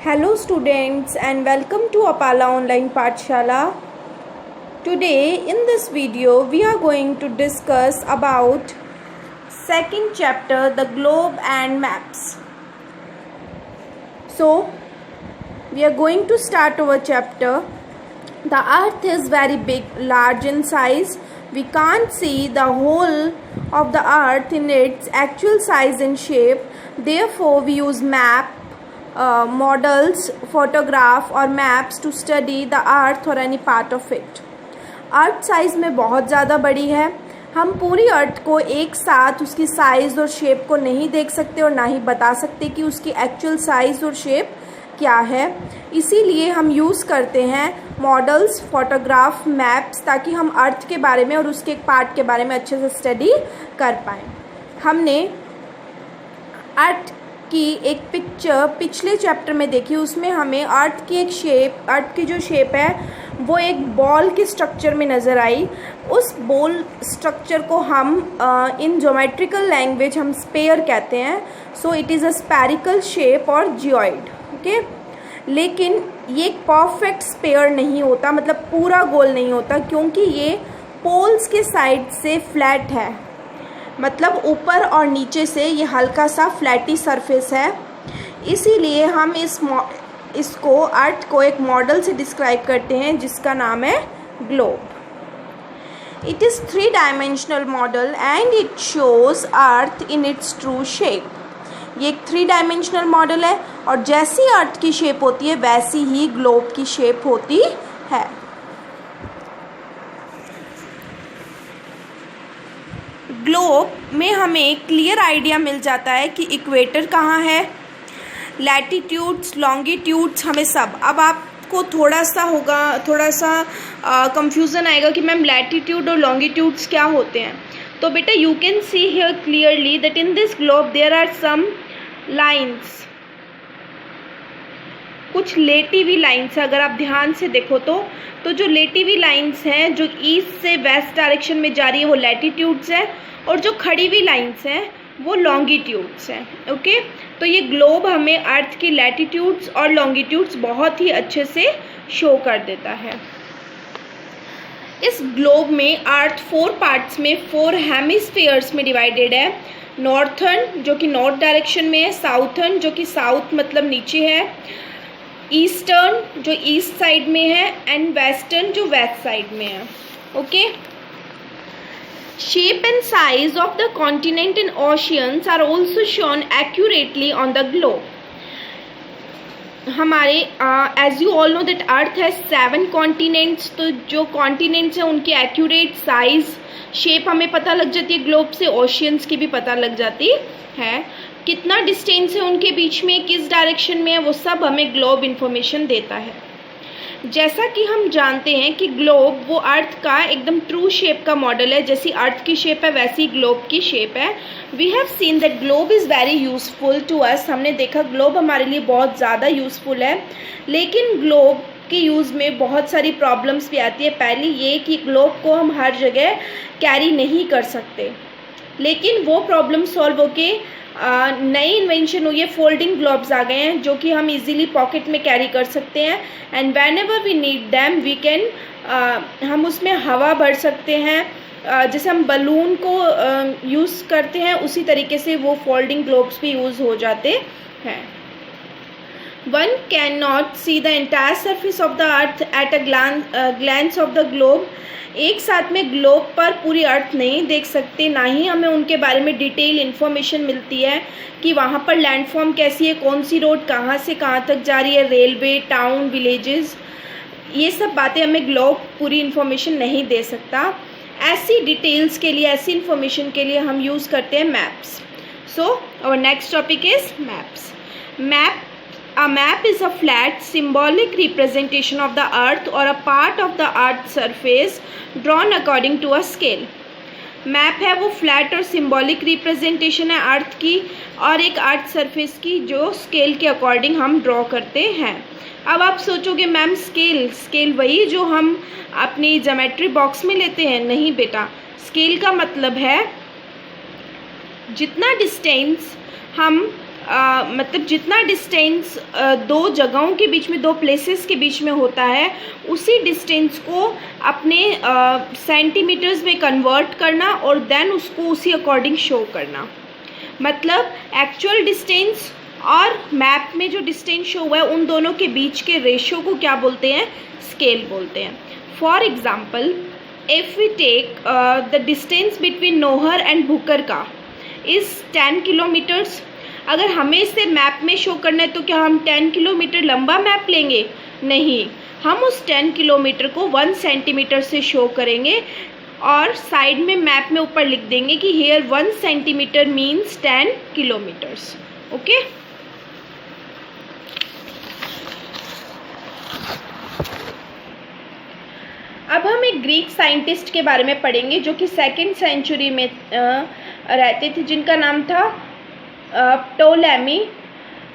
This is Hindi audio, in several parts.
Hello students and welcome to Apala Online Pathshala. Today in this video we are going to discuss about second chapter, the globe and maps. So we are going to start our chapter. The earth is very big, large in size. We can't see the whole of the earth in its actual size and shape. Therefore we use models, photograph और maps to study the earth or any part of it. Earth size में बहुत ज़्यादा बड़ी है. हम पूरी अर्थ को एक साथ उसकी साइज़ और शेप को नहीं देख सकते और ना ही बता सकते कि उसकी एक्चुअल साइज़ और शेप क्या है. इसीलिए हम यूज़ करते हैं मॉडल्स, फोटोग्राफ, मैप्स, ताकि हम अर्थ के बारे में और उसके एक पार्ट के बारे में अच्छे से स्टडी कर पाएँ. हमने अर्थ की एक पिक्चर पिछले चैप्टर में देखी. उसमें हमें अर्थ की जो शेप है वो एक बॉल के स्ट्रक्चर में नज़र आई. उस बॉल स्ट्रक्चर को हम इन ज्योमेट्रिकल लैंग्वेज हम स्पेयर कहते हैं. So it is a spherical shape और जियोइड. ओके, लेकिन ये एक परफेक्ट स्पेयर नहीं होता, मतलब पूरा गोल नहीं होता, क्योंकि ये पोल्स के साइड से फ्लैट है. मतलब ऊपर और नीचे से ये हल्का सा फ्लैटी सरफेस है. इसीलिए हम इसको अर्थ को एक मॉडल से डिस्क्राइब करते हैं जिसका नाम है globe. It is 3-dimensional model and it shows earth in its true shape. ये एक 3-dimensional मॉडल है और जैसी अर्थ की शेप होती है वैसी ही ग्लोब की शेप होती है. ग्लोब में हमें क्लियर आइडिया मिल जाता है कि इक्वेटर कहाँ है, लैटिट्यूड्स, लॉन्गिट्यूड्स, हमें सब. अब आपको थोड़ा सा कंफ्यूजन आएगा कि मैम लैटिट्यूड और लॉन्गिट्यूड्स क्या होते हैं. तो बेटा you can see here clearly that in this globe there are some lines, कुछ लेटी हुई लाइन्स है. अगर आप ध्यान से देखो तो जो लेटी हुई लाइन्स हैं जो ईस्ट से वेस्ट डायरेक्शन में जा रही है वो लैटिट्यूड्स है, और जो खड़ी हुई लाइन्स हैं वो लॉन्गिट्यूड्स हैं. ओके, तो ये ग्लोब हमें अर्थ की लैटिट्यूड्स और लॉन्गिट्यूड्स बहुत ही अच्छे से शो कर देता है. इस ग्लोब में अर्थ 4 पार्ट्स में 4 हेमिस्फीयर्स में डिवाइडेड है. नॉर्थर्न जो कि नॉर्थ डायरेक्शन में है, साउथर्न जो कि साउथ मतलब नीचे है, ईस्टर्न जो ईस्ट साइड में है, एंड वेस्टर्न जो वेस्ट साइड में है. Okay, shape and size of the continent and oceans are also shown accurately on the globe. हमारे as you all know that earth has 7 continents. तो जो continents हैं उनकी accurate size, shape हमें पता लग जाती है ग्लोब से. oceans की भी पता लग जाती है. कितना डिस्टेंस है उनके बीच में, किस डायरेक्शन में है, वो सब हमें ग्लोब इंफॉर्मेशन देता है. जैसा कि हम जानते हैं कि ग्लोब वो अर्थ का एकदम ट्रू शेप का मॉडल है. जैसी अर्थ की शेप है वैसी ग्लोब की शेप है. We have seen that globe is very useful to us. हमने देखा ग्लोब हमारे लिए बहुत ज़्यादा यूज़फुल है, लेकिन ग्लोब के यूज़ में बहुत सारी प्रॉब्लम्स भी आती है. पहली ये कि ग्लोब को हम हर जगह कैरी नहीं कर सकते, लेकिन वो प्रॉब्लम सॉल्व होके नई इन्वेंशन हुई है, फोल्डिंग ग्लोब्स आ गए हैं जो कि हम इजीली पॉकेट में कैरी कर सकते हैं. And whenever we need them we can, हम उसमें हवा भर सकते हैं. जैसे हम बलून को यूज़ करते हैं उसी तरीके से वो फोल्डिंग ग्लोब्स भी यूज़ हो जाते हैं. One cannot see the entire surface of the earth at a glance of the globe. एक साथ में ग्लोब पर पूरी अर्थ नहीं देख सकते, ना ही हमें उनके बारे में डिटेल इन्फॉर्मेशन मिलती है कि वहाँ पर लैंडफॉर्म कैसी है, कौन सी रोड कहाँ से कहाँ तक जा रही है, रेलवे, टाउन, विलेजेस, ये सब बातें हमें ग्लोब पूरी इन्फॉर्मेशन नहीं दे सकता. ऐसी डिटेल्स के लिए, ऐसी इन्फॉर्मेशन के लिए हम यूज़ करते हैं maps. So our next topic is maps. A map is a flat, symbolic representation of the earth or a part of the earth's surface drawn according to a scale. Map है वो फ्लैट और सिंबॉलिक रिप्रेजेंटेशन है अर्थ की और एक अर्थ सरफेस की, जो स्केल के अकॉर्डिंग हम ड्रॉ करते हैं. अब आप सोचोगे मैम स्केल वही जो हम अपनी ज्योमेट्री बॉक्स में लेते हैं. नहीं बेटा, स्केल का मतलब है जितना डिस्टेंस हम मतलब जितना डिस्टेंस दो जगहों के बीच में, दो प्लेसेस के बीच में होता है, उसी डिस्टेंस को अपने सेंटीमीटर्स में कन्वर्ट करना और देन उसको उसी अकॉर्डिंग शो करना। मतलब एक्चुअल डिस्टेंस और मैप में जो डिस्टेंस शो हुआ है उन दोनों के बीच के रेशियो को क्या बोलते हैं? स्केल बोलते हैं। For example, if we take the distance between Nohar and Bhukarka is 10 kilometres. अगर हमें इसे मैप में शो करना है तो क्या हम 10 किलोमीटर लंबा मैप लेंगे? नहीं, हम उस 10 किलोमीटर को 1 सेंटीमीटर से शो करेंगे और साइड में मैप में ऊपर लिख देंगे कि here 1 centimetre means 10 kilometres. Okay, अब हम एक ग्रीक साइंटिस्ट के बारे में पढ़ेंगे जो कि 2nd सेंचुरी में रहते थे, जिनका नाम था Ptolemy.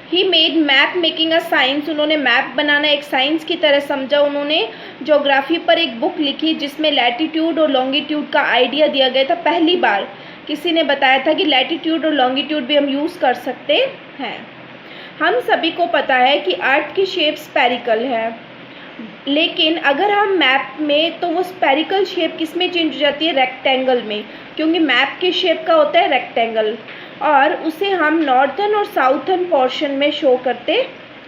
He made map making a science. उन्होंने मैप बनाना एक साइंस की तरह समझा। उन्होंने ज्योग्राफी पर एक बुक लिखी जिसमें लैटिट्यूड और लॉन्गिट्यूड का आइडिया दिया गया था। पहली बार किसी ने बताया था कि लैटिट्यूड और लॉन्गिट्यूड भी हम यूज़ कर सकते हैं। हम सभी को पता है कि अर्थ की शेप स्फेरिकल है, लेकिन अगर हम मैप में, तो वो स्फेरिकल शेप किस में चेंज हो जाती है? रेक्टेंगल में, क्योंकि मैप की शेप का होता है रेक्टेंगल, और उसे हम नॉर्थर्न और साउथर्न पोर्शन में शो करते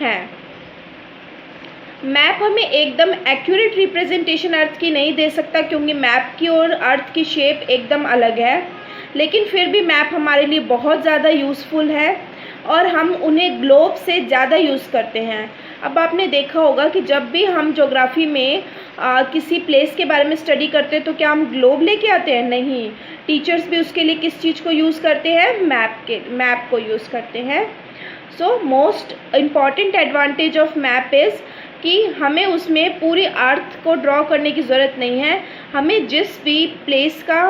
हैं। मैप हमें एकदम एक्यूरेट रिप्रेजेंटेशन अर्थ की नहीं दे सकता, क्योंकि मैप की और अर्थ की शेप एकदम अलग है, लेकिन फिर भी मैप हमारे लिए बहुत ज़्यादा यूज़फुल है और हम उन्हें ग्लोब से ज़्यादा यूज़ करते हैं। अब आपने देखा होगा कि जब भी हम ज्योग्राफी में किसी प्लेस के बारे में स्टडी करते हैं तो क्या हम ग्लोब लेके आते हैं? नहीं, टीचर्स भी उसके लिए किस चीज़ को यूज़ करते हैं? मैप को यूज़ करते हैं। So most important advantage of map is कि हमें उसमें पूरी अर्थ को ड्रॉ करने की ज़रूरत नहीं है। हमें जिस भी प्लेस का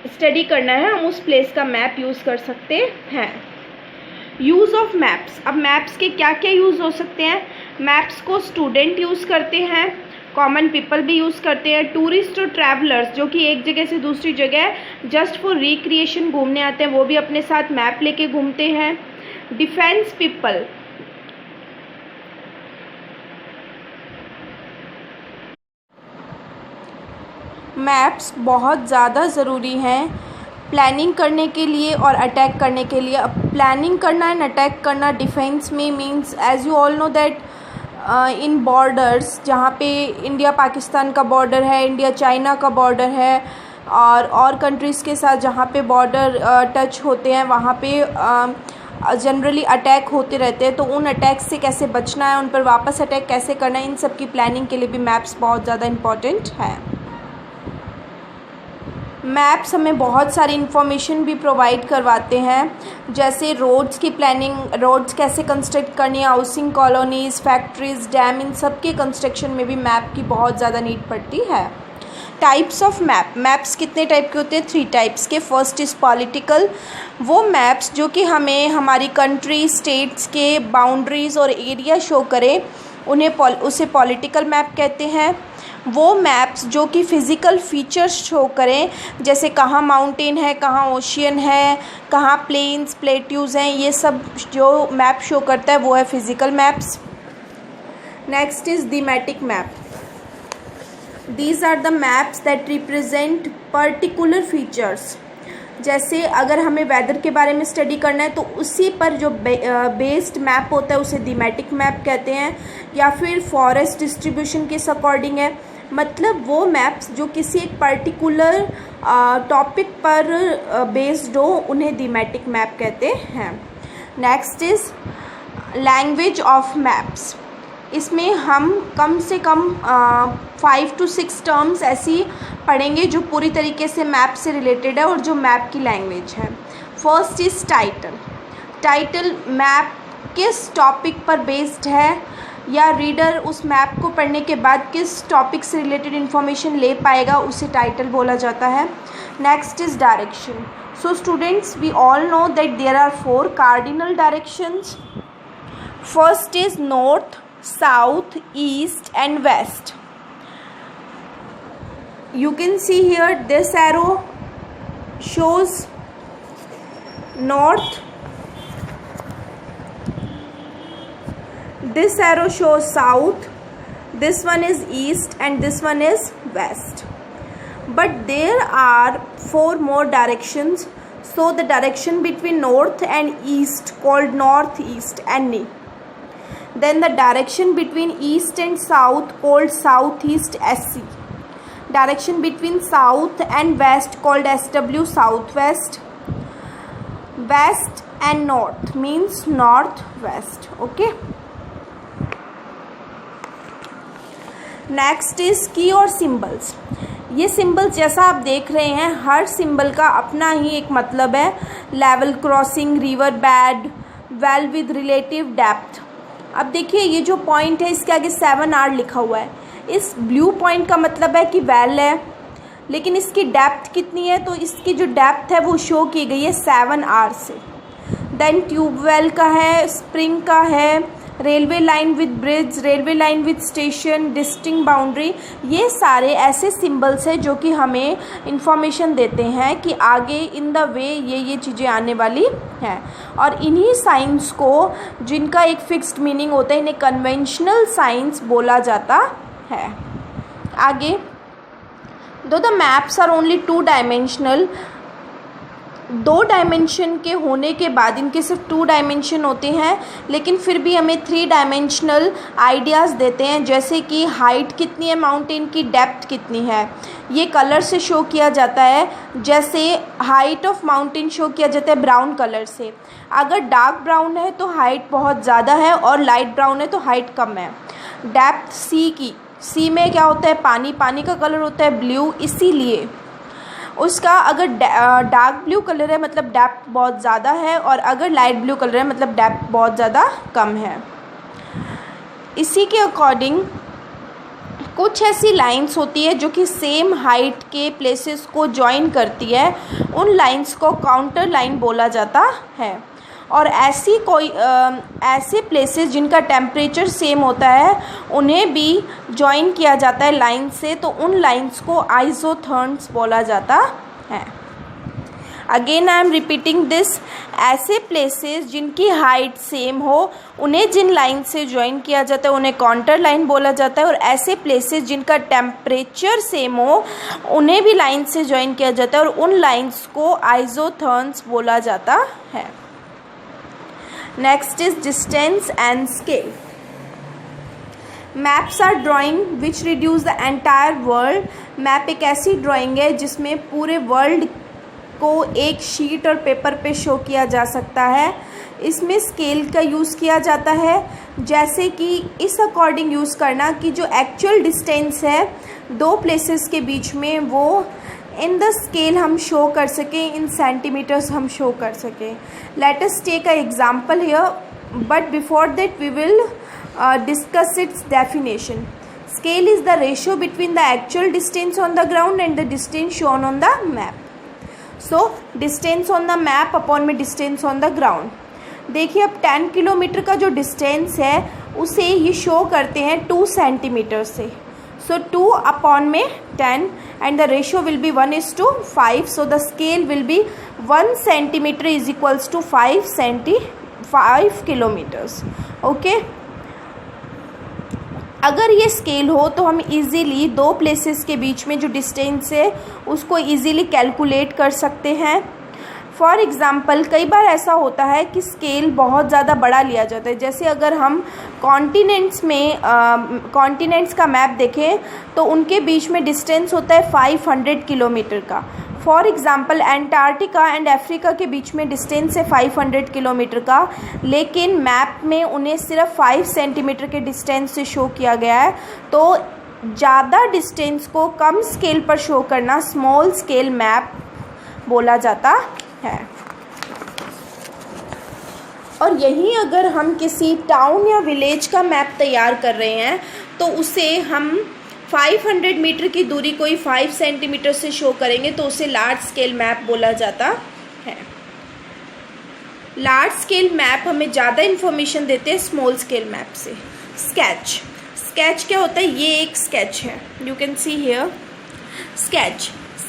स्टडी करना है हम उस प्लेस का मैप यूज़ कर सकते हैं। Use of maps. अब मैप्स के क्या क्या यूज़ हो सकते हैं? मैप्स को स्टूडेंट यूज़ करते हैं, कॉमन पीपल भी यूज़ करते हैं, टूरिस्ट और ट्रैवलर्स जो कि एक जगह से दूसरी जगह जस्ट फॉर रिक्रिएशन घूमने आते हैं वो भी अपने साथ मैप लेके घूमते हैं। डिफेंस पीपल, मैप्स बहुत ज़्यादा ज़रूरी हैं प्लानिंग करने के लिए और अटैक करने के लिए। अब प्लानिंग करना एंड अटैक करना डिफेंस में means, as you all know that in borders, जहाँ पे इंडिया पाकिस्तान का बॉर्डर है, इंडिया चाइना का बॉर्डर है, और कंट्रीज़ के साथ जहाँ पे बॉर्डर टच होते हैं वहाँ पे जनरली अटैक होते रहते हैं। तो उन अटैक से कैसे बचना है, उन पर वापस अटैक कैसे करना है, इन सब की प्लानिंग के लिए भी मैप्स बहुत ज़्यादा इम्पॉर्टेंट है। मैप्स हमें बहुत सारी इन्फॉर्मेशन भी प्रोवाइड करवाते हैं, जैसे रोड्स की प्लानिंग, रोड्स कैसे कंस्ट्रक्ट करनी है, हाउसिंग कॉलोनीज़, फैक्ट्रीज़, डैम, इन सब के कंस्ट्रक्शन में भी मैप की बहुत ज़्यादा नीड पड़ती है। Types of map. मैप्स कितने टाइप के होते हैं? 3 टाइप्स के। फर्स्ट इज़ पॉलिटिकल, वो मैप्स जो कि हमें हमारी कंट्री, स्टेट्स के बाउंड्रीज़ और एरिया शो करें उसे पॉलिटिकल मैप कहते हैं। वो मैप्स जो कि फ़िज़िकल फीचर्स शो करें, जैसे कहाँ माउंटेन है, कहाँ ओशियन है, कहाँ प्लेन्स, प्लेट्यूज़ हैं, ये सब जो मैप शो करता है वो है physical maps. Next is thematic map. These are the maps that represent particular features. जैसे अगर हमें वेदर के बारे में स्टडी करना है तो उसी पर जो बेस्ड मैप होता है उसे थीमेटिक मैप कहते हैं, या फिर फॉरेस्ट डिस्ट्रीब्यूशन के अकॉर्डिंग है। मतलब वो मैप्स जो किसी एक पर्टिकुलर टॉपिक पर बेस्ड हो उन्हें थीमेटिक मैप कहते हैं। Next is language of maps. इसमें हम कम से कम 5 to 6 टर्म्स ऐसी पढ़ेंगे जो पूरी तरीके से मैप से रिलेटेड है और जो मैप की लैंग्वेज है। First is title. Title map किस टॉपिक पर बेस्ड है या रीडर उस मैप को पढ़ने के बाद किस टॉपिक से रिलेटेड इन्फॉर्मेशन ले पाएगा उसे टाइटल बोला जाता है। Next is direction. So students, we all know that there are 4 cardinal directions. First is north, south, east and west. You can see here this arrow shows north, This arrow shows south, this one is east, and this one is west. But there are 4 more directions. So the direction between north and east called northeast, NE. Then the direction between east and south called southeast, SC. Direction between south and west called SW, southwest. West and north means northwest. Okay. Next is की और सिंबल्स. ये सिंबल्स जैसा आप देख रहे हैं, हर सिंबल का अपना ही एक मतलब है. Level crossing, river bed, well with relative depth. अब देखिए ये जो पॉइंट है इसके आगे 7R लिखा हुआ है. इस ब्लू पॉइंट का मतलब है कि वेल है, लेकिन इसकी डेप्थ कितनी है, तो इसकी जो डेप्थ है वो शो की गई है 7R से. देन ट्यूबवेल का है, स्प्रिंग का है, railway line with bridge, railway line with station, distinct boundary. ये सारे ऐसे सिंबल्स हैं जो कि हमें इंफॉर्मेशन देते हैं कि आगे इन द वे ये चीज़ें आने वाली हैं. और इन्हीं साइंस को, जिनका एक फिक्स्ड मीनिंग होता है, इन्हें कन्वेंशनल साइंस बोला जाता है. आगे, though the maps are only 2 dimensional, 2 dimension के होने के बाद इनके सिर्फ 2 डायमेंशन होते हैं, लेकिन फिर भी हमें 3 डायमेंशनल आइडियाज़ देते हैं. जैसे कि हाइट कितनी है माउंटेन की, डेप्थ कितनी है, ये कलर से शो किया जाता है. जैसे हाइट ऑफ माउंटेन शो किया जाता है ब्राउन कलर से. अगर डार्क ब्राउन है तो हाइट बहुत ज़्यादा है, और लाइट ब्राउन है तो हाइट कम है. डेप्थ सी की, सी में क्या होता है, पानी, पानी का कलर होता है ब्लू, इसीलिए उसका अगर डार्क ब्लू कलर है मतलब डेप्थ बहुत ज़्यादा है, और अगर लाइट ब्लू कलर है मतलब डेप्थ बहुत ज़्यादा कम है. इसी के अकॉर्डिंग कुछ ऐसी लाइंस होती है जो कि सेम हाइट के प्लेसेस को जॉइन करती है. उन लाइंस को काउंटर लाइन बोला जाता है. और ऐसे प्लेसेस जिनका टेम्परेचर सेम होता है उन्हें भी जॉइन किया जाता है लाइन से, तो उन लाइंस को आइसोथर्म्स बोला जाता है. Again I am repeating this. ऐसे प्लेसेस जिनकी हाइट सेम हो उन्हें जिन लाइन से जॉइन किया जाता है उन्हें काउंटर लाइन बोला जाता है. और ऐसे प्लेसेस जिनका टेम्परेचर सेम हो उन्हें भी लाइन से जॉइन किया जाता है, और उन लाइंस को आइसोथर्म्स बोला जाता है. Next is distance and scale. Maps are drawing which reduce the entire world. Map एक ऐसी ड्राइंग है जिसमें पूरे वर्ल्ड को एक शीट और पेपर पे शो किया जा सकता है. इसमें स्केल का यूज़ किया जाता है, जैसे कि इस अकॉर्डिंग यूज़ करना कि जो एक्चुअल डिस्टेंस है 2 प्लेसेस के बीच में वो इन द स्केल हम शो कर सकें, इन सेंटीमीटर्स हम शो कर सकें. Let us take a example here, but before that we will discuss its definition. Scale is the ratio between the actual distance on the ground and the distance shown on the map. So distance on the map upon में डिस्टेंस ऑन द ग्राउंड. देखिए अब 10 किलोमीटर का जो डिस्टेंस है उसे ये शो करते हैं 2 सेंटीमीटर से. So 2 upon में 10 and the ratio will be 1:5. So the scale will be 1 centimeter is equals to 5 kilometers. Okay. अगर ये स्केल हो तो हम इजीली 2 प्लेसेस के बीच में जो डिस्टेंस है उसको इजीली कैलकुलेट कर सकते हैं. फॉर एग्ज़ाम्पल कई बार ऐसा होता है कि स्केल बहुत ज़्यादा बड़ा लिया जाता है. जैसे अगर हम कॉन्टिनेंट्स का मैप देखें तो उनके बीच में डिस्टेंस होता है 500 किलोमीटर का. For example Antarctica and Africa के बीच में डिस्टेंस है 500 किलोमीटर का, लेकिन मैप में उन्हें सिर्फ 5 सेंटीमीटर के डिस्टेंस से शो किया गया है. तो ज़्यादा डिस्टेंस को कम स्केल पर शो करना स्मॉल स्केल मैप बोला जाता है. और यहीं अगर हम किसी टाउन या विलेज का मैप तैयार कर रहे हैं तो उसे हम 500 मीटर की दूरी कोई 5 सेंटीमीटर से शो करेंगे तो उसे लार्ज स्केल मैप बोला जाता है. लार्ज स्केल मैप हमें ज़्यादा इन्फॉर्मेशन देते हैं स्मॉल स्केल मैप से. स्केच. स्केच क्या होता है, ये एक स्केच है, you can see here.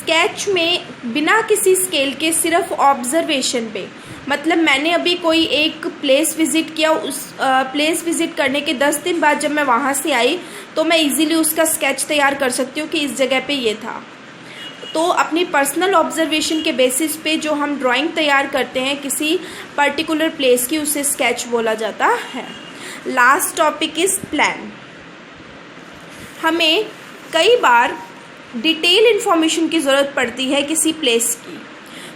Sketch में बिना किसी स्केल के सिर्फ ऑब्जर्वेशन पे मतलब मैंने अभी कोई एक प्लेस विज़िट किया, उस प्लेस विज़िट करने के 10 दिन बाद जब मैं वहाँ से आई तो मैं इजीली उसका स्केच तैयार कर सकती हूँ कि इस जगह पे ये था। तो अपनी पर्सनल ऑब्जर्वेशन के बेसिस पे जो हम ड्राइंग तैयार करते हैं किसी पर्टिकुलर प्लेस की, उसे स्केच बोला जाता है। Last topic is plan. हमें कई बार डिटेल इन्फॉर्मेशन की ज़रूरत पड़ती है किसी प्लेस की,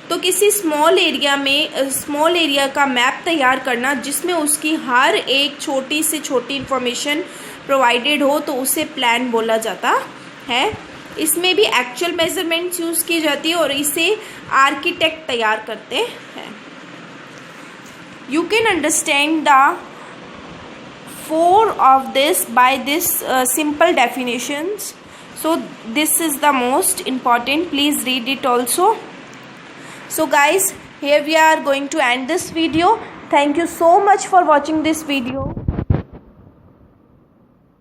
तो किसी स्मॉल एरिया का मैप तैयार करना जिसमें उसकी हर एक छोटी से छोटी इन्फॉर्मेशन प्रोवाइडेड हो, तो उसे प्लान बोला जाता है। इसमें भी एक्चुअल मेजरमेंट्स यूज़ की जाती है और इसे आर्किटेक्ट तैयार करते हैं। You can understand the four of this by this simple definitions, so this is the most important, please read it also. So guys, here we are going to end this video. Thank you so much for watching this video.